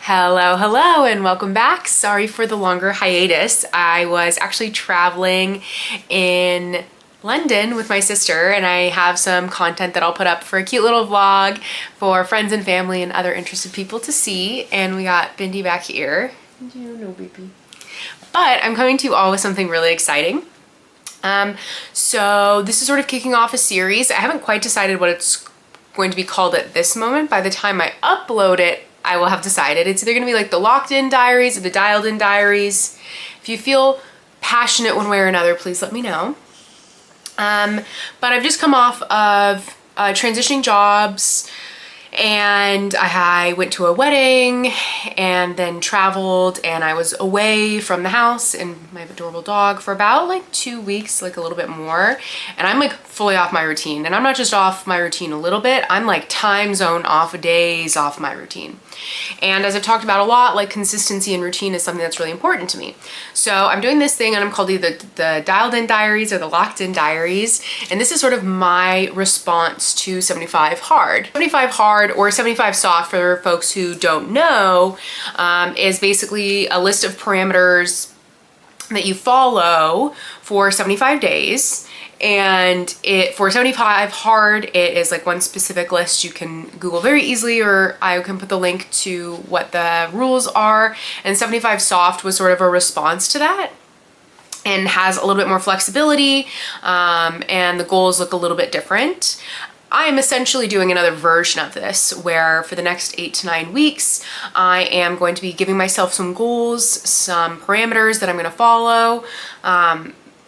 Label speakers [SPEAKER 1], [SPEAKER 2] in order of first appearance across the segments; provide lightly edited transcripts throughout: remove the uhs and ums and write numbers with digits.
[SPEAKER 1] Hello, hello, and welcome back. Sorry for the longer hiatus. I was actually traveling in London with my sister, and I have some content that I'll put up for a cute little vlog for friends and family and other interested people to see. And we got Bindi back here. No, baby. But I'm coming to you all with something really exciting. So this is sort of kicking off a series. I haven't quite decided what it's going to be called at this moment. By the time I upload it, I will have decided. It's either gonna be like the Locked In Diaries or the Dialed In Diaries. If you feel passionate one way or another, please let me know. But I've just come off of transitioning jobs, and I went to a wedding and then traveled, and I was away from the house and my adorable dog for about like 2 weeks, like a little bit more. And I'm like fully off my routine, and I'm not just off my routine a little bit, I'm like time zone off, days off my routine. And as I've talked about a lot, like consistency and routine is something that's really important to me. So I'm doing this thing, and I'm called either the Dialed In Diaries or the Locked In Diaries. And this is sort of my response to 75 Hard. 75 Hard, or 75 Soft for folks who don't know, is basically a list of parameters that you follow for 75 days. And for 75 Hard, it is like one specific list you can Google very easily, or I can put the link to what the rules are. And 75 Soft was sort of a response to that, and has a little bit more flexibility, and the goals look a little bit different. I am essentially doing another version of this, where for the next 8 to 9 weeks, I am going to be giving myself some goals, some parameters that I'm going to follow,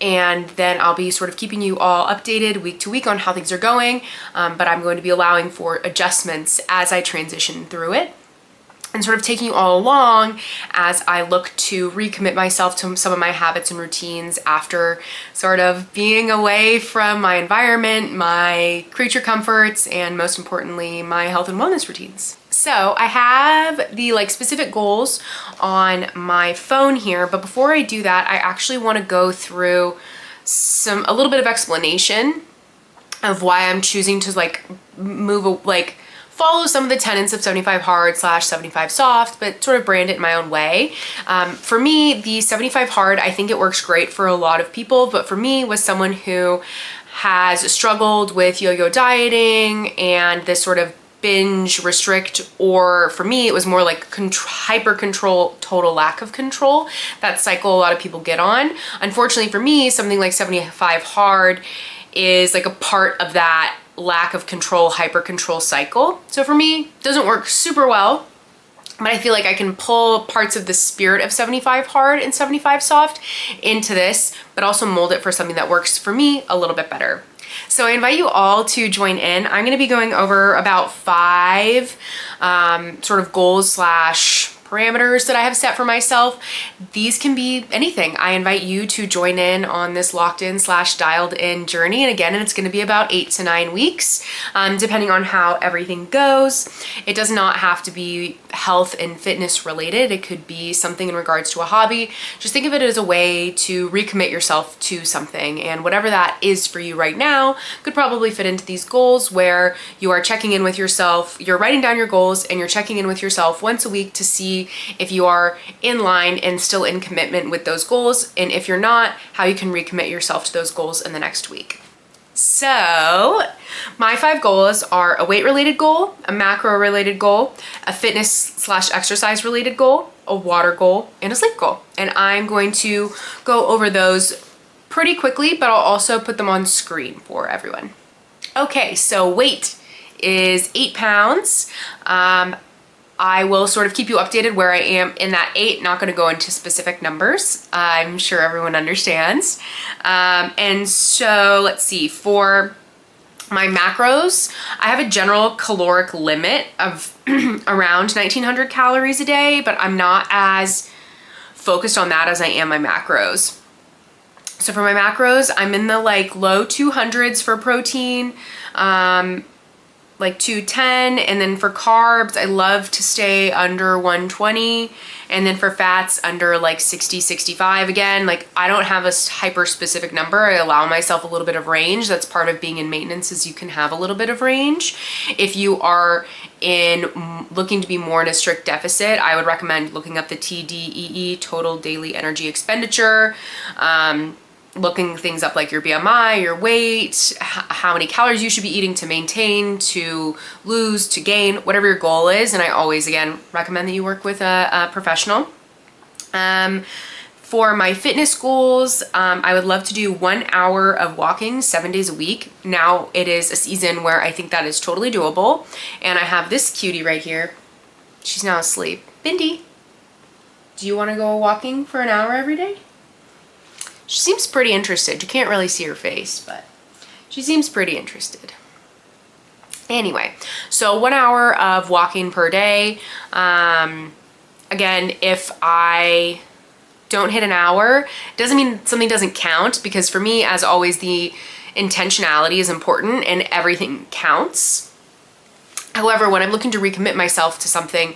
[SPEAKER 1] and then I'll be sort of keeping you all updated week to week on how things are going, but I'm going to be allowing for adjustments as I transition through it, and sort of taking you all along as I look to recommit myself to some of my habits and routines after sort of being away from my environment, my creature comforts, and most importantly, my health and wellness routines. So I have the specific goals on my phone here, but before I do that, I actually want to go through a little bit of explanation of why I'm choosing to follow some of the tenets of 75 Hard / 75 Soft, but sort of brand it in my own way. For me, the 75 Hard, I think it works great for a lot of people, but for me, was someone who has struggled with yo-yo dieting and this sort of binge restrict, or for me, it was more like hyper control, total lack of control, that cycle a lot of people get on. Unfortunately for me, something like 75 Hard is like a part of that lack of control, hyper control cycle. So for me, it doesn't work super well, but I feel like I can pull parts of the spirit of 75 Hard and 75 Soft into this, but also mold it for something that works for me a little bit better. So I invite you all to join in. I'm going to be going over about 5 sort of goals / parameters that I have set for myself. These can be anything. I invite you to join in on this locked in / dialed in journey. And again, it's going to be about 8 to 9 weeks, depending on how everything goes. It does not have to be health and fitness related. It could be something in regards to a hobby. Just think of it as a way to recommit yourself to something. And whatever that is for you right now could probably fit into these goals, where you are checking in with yourself, you're writing down your goals, and you're checking in with yourself once a week to see if you are in line and still in commitment with those goals, and if you're not, how you can recommit yourself to those goals in the next week. So my 5 goals are a weight-related goal, a macro-related goal, a fitness / exercise-related goal, a water goal, and a sleep goal. And I'm going to go over those pretty quickly, but I'll also put them on screen for everyone. Okay, so weight is 8 pounds. I will sort of keep you updated where I am in that 8, not going to go into specific numbers. I'm sure everyone understands. And so let's see, for my macros, I have a general caloric limit of around 1900 calories a day, but I'm not as focused on that as I am my macros. So for my macros, I'm in the low 200s for protein, like 210. And then for carbs, I love to stay under 120. And then for fats, under like 60, 65. Again, like I don't have a hyper specific number. I allow myself a little bit of range. That's part of being in maintenance, is you can have a little bit of range. If you are looking to be more in a strict deficit, I would recommend looking up the TDEE, total daily energy expenditure. Looking things up like your BMI, your weight, how many calories you should be eating to maintain, to lose, to gain, whatever your goal is. And I always, again, recommend that you work with a professional. For my fitness goals, I would love to do 1 hour of walking 7 days a week. Now it is a season where I think that is totally doable. And I have this cutie right here. She's now asleep. Bindi, do you want to go walking for an hour every day? She seems pretty interested. You can't really see her face, but she seems pretty interested. Anyway, so 1 hour of walking per day. Again, if I don't hit an hour, doesn't mean something doesn't count, because for me, as always, the intentionality is important and everything counts. However, when I'm looking to recommit myself to something,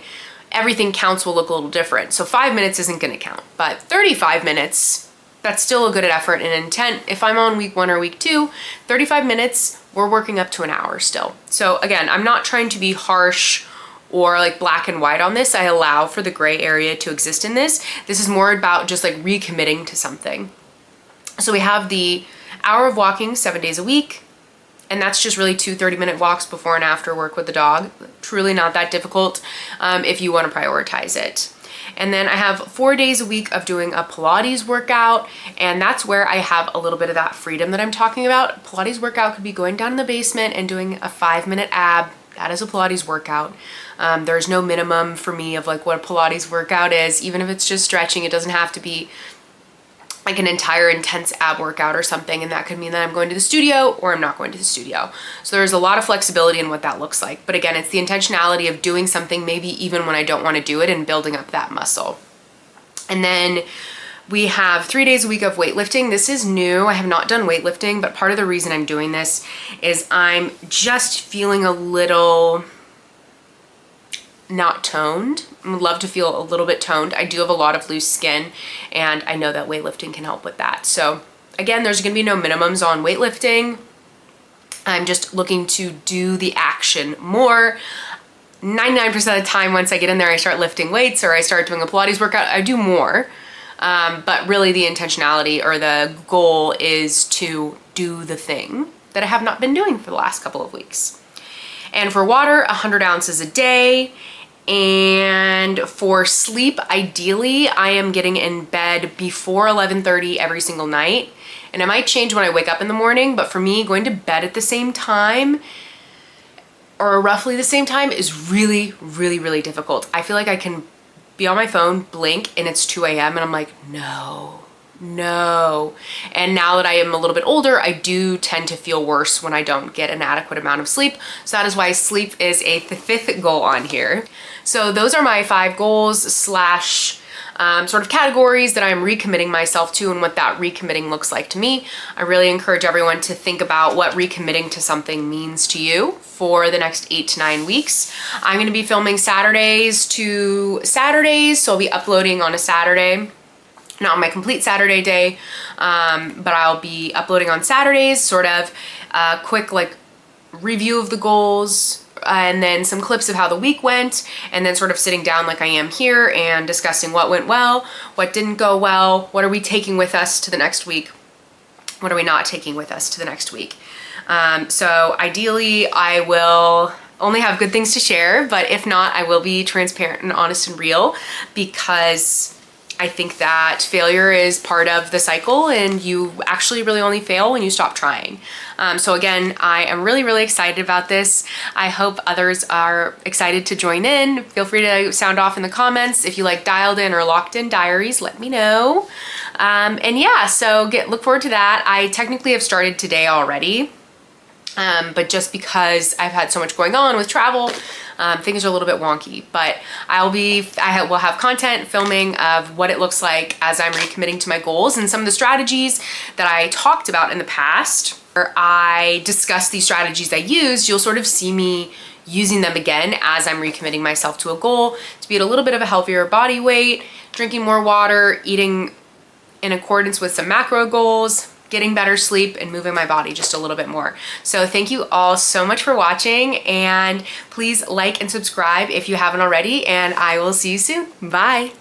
[SPEAKER 1] everything counts will look a little different. So 5 minutes isn't going to count, but 35 minutes, that's still a good effort and intent. If I'm on week 1 or week 2, 35 minutes, we're working up to an hour still. So again, I'm not trying to be harsh or like black and white on this. I allow for the gray area to exist in this. This is more about just like recommitting to something. So we have the hour of walking 7 days a week, and that's just really 2 30-minute walks before and after work with the dog. Truly not that difficult if you want to prioritize it. And then I have 4 days a week of doing a Pilates workout, and that's where I have a little bit of that freedom that I'm talking about. Pilates workout could be going down in the basement and doing a 5-minute ab. That is a Pilates workout. There's no minimum for me of like what a Pilates workout is. Even if it's just stretching, it doesn't have to be like an entire intense ab workout or something, and that could mean that I'm going to the studio or I'm not going to the studio. So there's a lot of flexibility in what that looks like. But again, it's the intentionality of doing something maybe even when I don't want to do it and building up that muscle. And then we have 3 days a week of weightlifting. This is new. I have not done weightlifting, but part of the reason I'm doing this is I'm just feeling a little not toned. I would love to feel a little bit toned. I do have a lot of loose skin, and I know that weightlifting can help with that. So again, there's gonna be no minimums on weightlifting. I'm just looking to do the action more. 99% of the time, once I get in there, I start lifting weights or I start doing a Pilates workout, I do more. But really the intentionality or the goal is to do the thing that I have not been doing for the last couple of weeks. And for water, 100 ounces a day. And for sleep, ideally, I am getting in bed before 11:30 every single night. And it might change when I wake up in the morning, but for me, going to bed at the same time or roughly the same time is really, really, really difficult. I feel like I can be on my phone, blink, and it's 2 a.m. and I'm like, no. And now that I am a little bit older, I do tend to feel worse when I don't get an adequate amount of sleep. So that is why sleep is a fifth goal on here. So those are my 5 goals slash sort of categories that I'm recommitting myself to and what that recommitting looks like to me. I really encourage everyone to think about what recommitting to something means to you for the next 8 to 9 weeks. I'm going to be filming Saturdays to Saturdays, so I'll be uploading on a Saturday. Not on my complete Saturday day, but I'll be uploading on Saturdays, sort of a quick like review of the goals, and then some clips of how the week went, and then sort of sitting down like I am here and discussing what went well, what didn't go well, what are we taking with us to the next week, what are we not taking with us to the next week. So ideally I will only have good things to share, but if not, I will be transparent and honest and real, because I think that failure is part of the cycle, and you actually really only fail when you stop trying. So again, I am really, really excited about this. I hope others are excited to join in. Feel free to sound off in the comments. If you like dialed in or locked in diaries, let me know. And yeah, so look forward to that. I technically have started today already. But just because I've had so much going on with travel, things are a little bit wonky, but I will have content filming of what it looks like as I'm recommitting to my goals and some of the strategies that I talked about in the past. I discuss these strategies I used, you'll sort of see me using them again as I'm recommitting myself to a goal to be at a little bit of a healthier body weight, drinking more water, eating in accordance with some macro goals, getting better sleep, and moving my body just a little bit more. So thank you all so much for watching, and please like and subscribe if you haven't already, and I will see you soon. Bye.